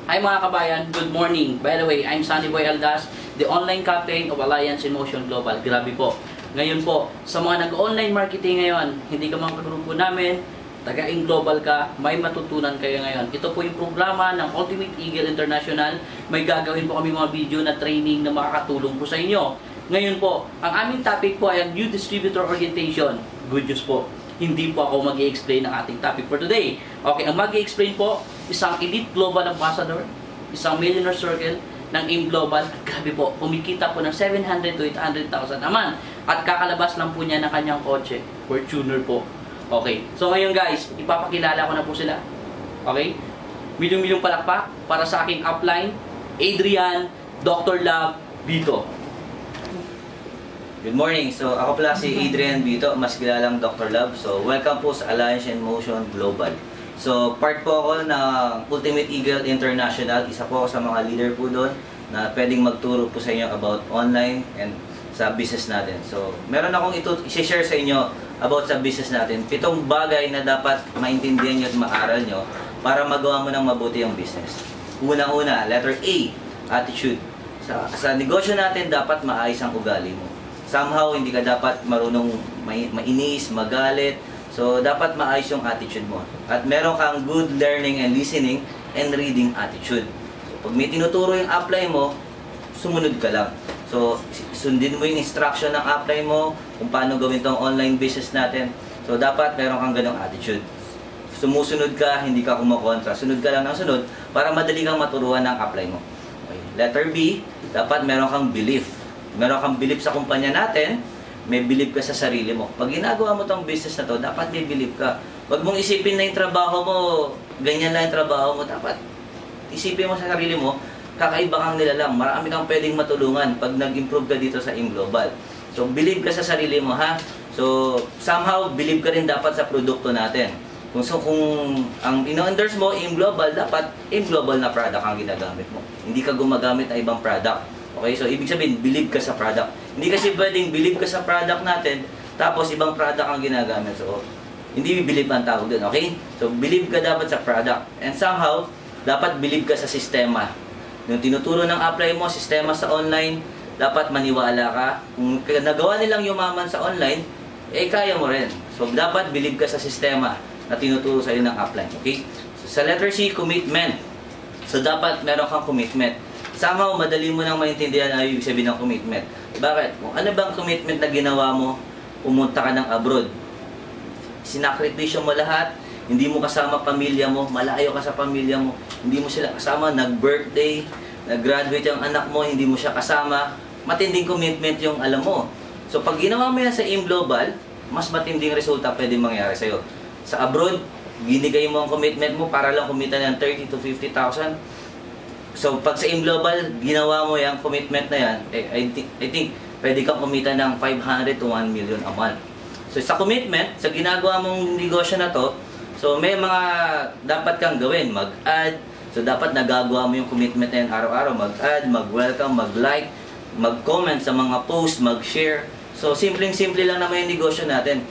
Hi mga kabayan, good morning. By the way, I'm Sunny Boy Aldas, the online captain of Alliance in Motion Global. Grabe po. Ngayon po, sa mga nag-online marketing ngayon, hindi ka mga kagrupo namin, taga-in global ka, may matutunan kayo ngayon. Ito po yung programa ng Ultimate Eagle International. May gagawin po kami mga video na training na makakatulong po sa inyo. Ngayon po, ang aming topic po ay ang New Distributor Orientation. Good news po. Hindi po ako mag-i-explain ng ating topic for today. Okay, ang mag-i-explain po, isang Elite Global Ambassador, isang Millionaire Circle ng AIM Global. At grabe po, kumikita po ng 700 to 800,000 naman. At kakalabas lang po niya ng kanyang kotse. Fortuner po. Okay, so ngayon guys, ipapakilala ko na po sila. Okay, milyong-milyong palakpak para sa aking upline, Adrian, Dr. Love, Vito. Good morning. So, ako pala si Adrian Vito, mas kilalang Dr. Love. So, welcome po sa Alliance in Motion Global. So, part po ako ng Ultimate Eagle International. Isa po ako sa mga leader po doon na pwedeng magturo po sa inyo about online and sa business natin. So, meron akong i-share sa inyo about sa business natin. 7 bagay na dapat maintindihan nyo at maaral nyo para magawa mo ng mabuti ang business. Unang-una, letter A, attitude. Sa negosyo natin, dapat maayos ang ugali mo. Somehow, hindi ka dapat marunong mainis, magalit. So, dapat maayos yung attitude mo. At meron kang good learning and listening and reading attitude. So, pag may tinuturo yung apply mo, sumunod ka lang. So, sundin mo yung instruction ng apply mo, kung paano gawin tong online business natin. So, dapat meron kang ganong attitude. Sumusunod ka, hindi ka kumokontra. Sunod ka lang ng sunod para madali kang maturuan ng apply mo. Okay. Letter B, dapat meron kang belief. Meron kang belief sa kumpanya natin, may belief ka sa sarili mo. Pag ginagawa mo tong business na to, dapat may belief ka. Huwag mong isipin na yung trabaho mo, ganyan lang yung trabaho mo. Dapat isipin mo sa sarili mo, kakaiba kang nilalang. Marami kang pwedeng matulungan pag nag-improve ka dito sa AIM Global. So, believe ka sa sarili mo, ha? So, somehow, believe ka rin dapat sa produkto natin. Kung ang ino-endorse mo, AIM Global, dapat AIM Global na product ang ginagamit mo. Hindi ka gumagamit ng ibang product. Okay, so ibig sabihin, believe ka sa product. Hindi kasi pwedeng believe ka sa product natin, tapos ibang product ang ginagamit. So, hindi believe ang tawag dun, okay? So, believe ka dapat sa product. And somehow, dapat believe ka sa sistema. Yung tinuturo ng apply mo, sistema sa online, dapat maniwala ka. Kung nagawa nilang yumaman sa online, eh kaya mo rin. So, dapat believe ka sa sistema na tinuturo sa'yo ng apply, okay? So, sa letter C, commitment. So, dapat meron kang commitment. Somehow, madali mo nang maintindihan ang ibig sabihin ng commitment. Bakit? Kung ano bang commitment na ginawa mo, pumunta ka ng abroad. Sinakripisyo mo lahat, hindi mo kasama pamilya mo, malayo ka sa pamilya mo, hindi mo sila kasama, nag-birthday, nag-graduate yung anak mo, hindi mo siya kasama, matinding commitment yung alam mo. So, pag ginawa mo yan sa AIM Global, mas matinding resulta pwede mangyari sa'yo. Sa abroad, ginigay mo ang commitment mo para lang kumita ng 30 to 50,000. So, pag sa AIM Global, ginawa mo yung commitment na yan, I think pwede kang kumita ng 500 to 1 million a month. So, sa commitment, sa ginagawa mong negosyo na to, so may mga dapat kang gawin, mag-add. So, dapat nagagawa mo yung commitment na yan araw-araw, mag-add, mag-welcome, mag-like, mag-comment sa mga post, mag-share. So, simpleng-simple lang naman yung negosyo natin.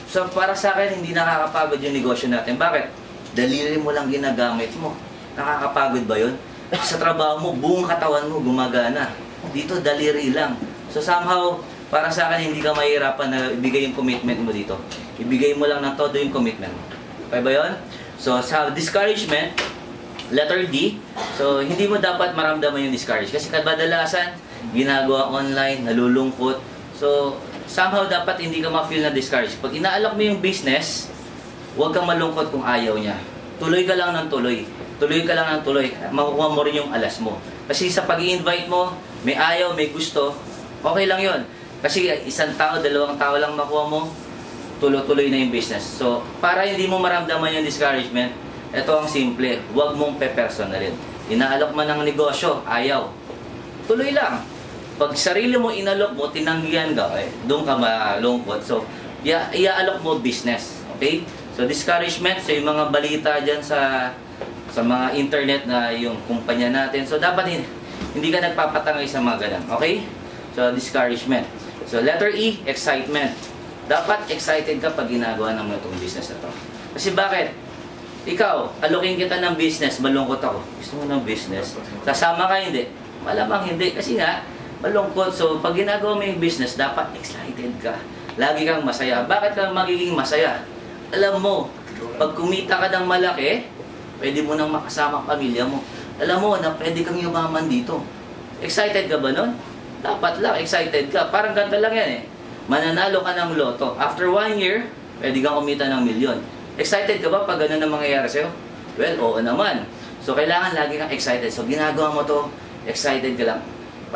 So, para sa akin, hindi nakakapagod yung negosyo natin. Bakit? Daliri mo lang ginagamit mo. Nakakapagod ba yun? Sa trabaho mo, buong katawan mo gumagana. Dito, daliri lang. So somehow, para sa akin, hindi ka mahirapan na ibigay yung commitment mo dito. Ibigay mo lang ng todo yung commitment mo. Okay ba yun? So sa discouragement, letter D, so hindi mo dapat maramdaman yung discourage. Kasi kadalasan, ginagawa online, nalulungkot. So somehow, dapat hindi ka ma-feel na discourage. Pag inaalok mo yung business, huwag kang malungkot kung ayaw niya. Tuloy ka lang ng tuloy. Tuloy ka lang ng tuloy, makukuha mo rin yung alas mo. Kasi sa pag-i-invite mo, may ayaw, may gusto, okay lang yon. Kasi isang tao, 2 tao lang makuha mo, tuloy-tuloy na yung business. So, para hindi mo maramdaman yung discouragement, ito ang simple, huwag mong pe-personalin. Inaalok mo ng negosyo, ayaw. Tuloy lang. Pag sarili mo inalok mo, tinanggihan ka, doon ka malungkot. So, iaalok mo business. Okay? So, discouragement, so yung mga balita dyan sa mga internet na yung kumpanya natin. So, dapat hindi ka nagpapatangay sa mga ganun. Okay? So, discouragement. So, letter E, excitement. Dapat excited ka pag ginagawa ng itong business na to. Kasi bakit? Ikaw, alokin kita ng business, malungkot ako. Gusto mo ng business? Sasama ka hindi? Malamang hindi. Kasi nga, malungkot. So, pag ginagawa mo yung business, dapat excited ka. Lagi kang masaya. Bakit ka magiging masaya? Alam mo, pag kumita ka ng malaki, pwede mo nang makasama ang pamilya mo. Alam mo na pwede kang yumaman dito. Excited ka ba nun? Dapat lang, excited ka. Parang ganito lang yan eh. Mananalo ka ng loto. After 1 year, pwede kang kumita ng milyon. Excited ka ba pag ganun ang mangyayari sa'yo? Well, oo naman. So, kailangan lagi kang excited. So, ginagawa mo to, excited ka lang.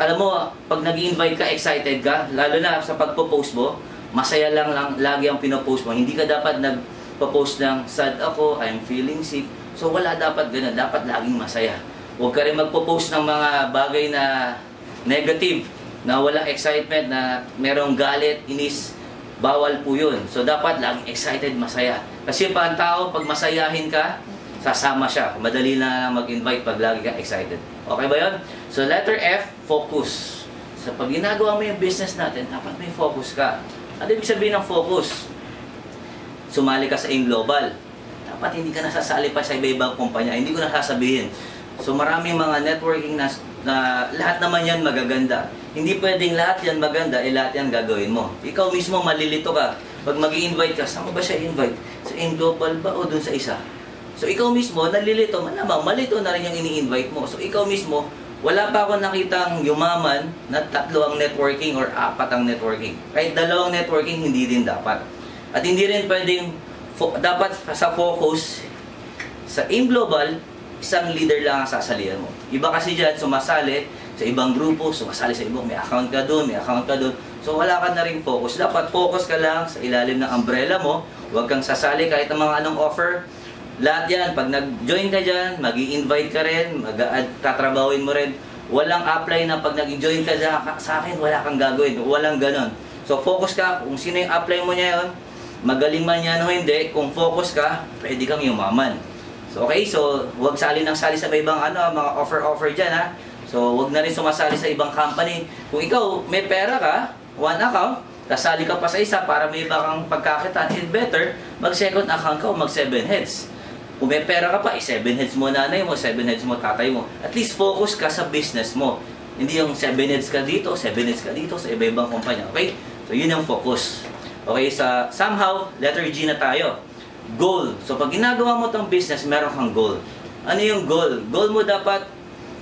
Alam mo, pag nag-invite ka, excited ka, lalo na sa pagpo-post mo, masaya lang lagi ang pinopost mo. Hindi ka dapat nagpo-post ng, sad ako, I'm feeling sick. So, wala dapat ganun. Dapat laging masaya. Huwag ka rin magpo-post ng mga bagay na negative, na walang excitement, na merong galit, inis. Bawal po yun. So, dapat laging excited, masaya. Kasi pa ang tao, pag masayahin ka, sasama siya. Madali na mag-invite pag lagi kang excited. Okay ba yun? So, letter F, focus. So, pag ginagawa mo yung business natin, dapat may focus ka. Ano ibig sabihin ng focus? Sumali ka sa AIM Global. Dapat hindi ka nasasali pa sa iba-ibang kumpanya. Hindi ko nasasabihin. So, maraming mga networking na lahat naman yan magaganda. Hindi pwedeng lahat yan maganda, lahat yan gagawin mo. Ikaw mismo malilito ka. Pag mag-i-invite ka, saan mo ba siya invite? Sa AIM Global ba o dun sa isa? So, ikaw mismo, nalilito, malamang, malito na rin yung ini-invite mo. So, ikaw mismo, wala pa ako nakitang yumaman na 3 ang networking or 4 ang networking. Kahit 2 networking, hindi din dapat. At hindi rin pwedeng, dapat sa focus, sa AIM Global, isang leader lang ang sasalihan mo. Iba kasi dyan, sumasali sa ibang grupo, sumasali sa ibang, may account ka doon, may account ka doon. So, wala ka na rin focus. Dapat focus ka lang sa ilalim ng umbrella mo. Huwag kang sasali kahit ng mga anong offer. Lahat yan, pag nag-join ka dyan, mag-i-invite ka rin, tatrabawin mo rin. Walang apply na pag nag-join ka dyan, sa akin, wala kang gagawin. Walang ganon. So, focus ka. Kung sino yung apply mo niya yun, magaling man yan o hindi, kung focus ka, pwede kang yumaman. So, okay, so, huwag sali sa ibang mga offer dyan, ha. So, huwag na rin sumasali sa ibang company. Kung ikaw, may pera ka, 1 account, kasali ka pa sa isa para may iba kang pagkakitaan, it's better, mag-second account ka o mag-7 heads. Kung may pera ka pa, 7 heads mo nanay mo, 7 heads mo tatay mo. At least focus ka sa business mo. Hindi yung 7 heads ka dito, 7 heads ka dito sa iba-ibang kumpanya. Okay? So, yun ang focus. Okay, somehow, letter G na tayo. Goal. So, pag ginagawa mo tong business, meron kang goal. Ano yung goal? Goal mo dapat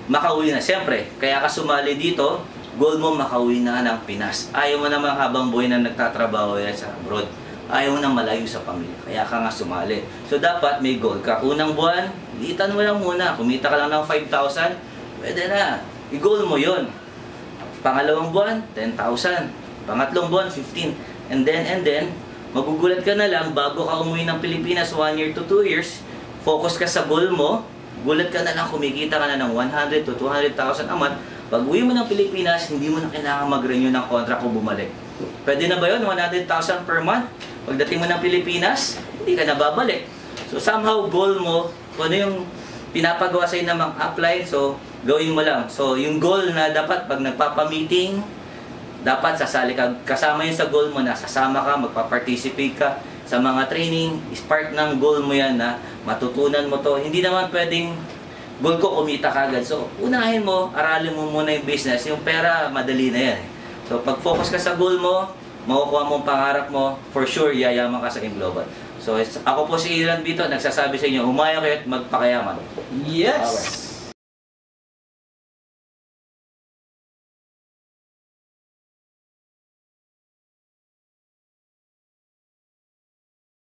makauwi na. Siyempre, kaya ka sumali dito, goal mo makauwi na ng Pinas. Ayaw mo naman habang buhay na nagtatrabaho yan sa abroad. Ayaw mo na malayo sa pamilya. Kaya ka nga sumali. So, dapat may goal ka. Unang buwan, liitan mo lang muna. Kumita ka lang ng 5,000, pwede na. I-goal mo yun. Pangalawang buwan, 10,000. Pangatlong buwan, 15. And then, magugulat ka na lang bago ka umuwi ng Pilipinas 1 year to 2 years, focus ka sa goal mo, gulat ka na lang, kumikita ka na ng 100 to 200,000 a month. Pag uwi mo ng Pilipinas, hindi mo na kailangan mag-renew ng contract o bumalik. Pwede na ba yun? 100,000 per month? Pagdating mo ng Pilipinas, hindi ka na babalik. So somehow, goal mo, kung ano yung pinapagawa sa'yo ng mga upline, so gawin mo lang. So yung goal na dapat pag nagpapa-meeting, dapat sasali ka, kasama yun sa goal mo na sasama ka, magpa-participate ka sa mga training, is part ng goal mo yan na matutunan mo to. Hindi naman pwedeng goal ko kumita kagad. So, unahin mo, aralin mo muna yung business. Yung pera, madali na yan. So, pag focus ka sa goal mo, makukuha mo ang pangarap mo, for sure, yayaman ka sa AIM Global. So, ako po si Adrian Vito, nagsasabi sa inyo, humaya kayo at magpakayaman. Yes!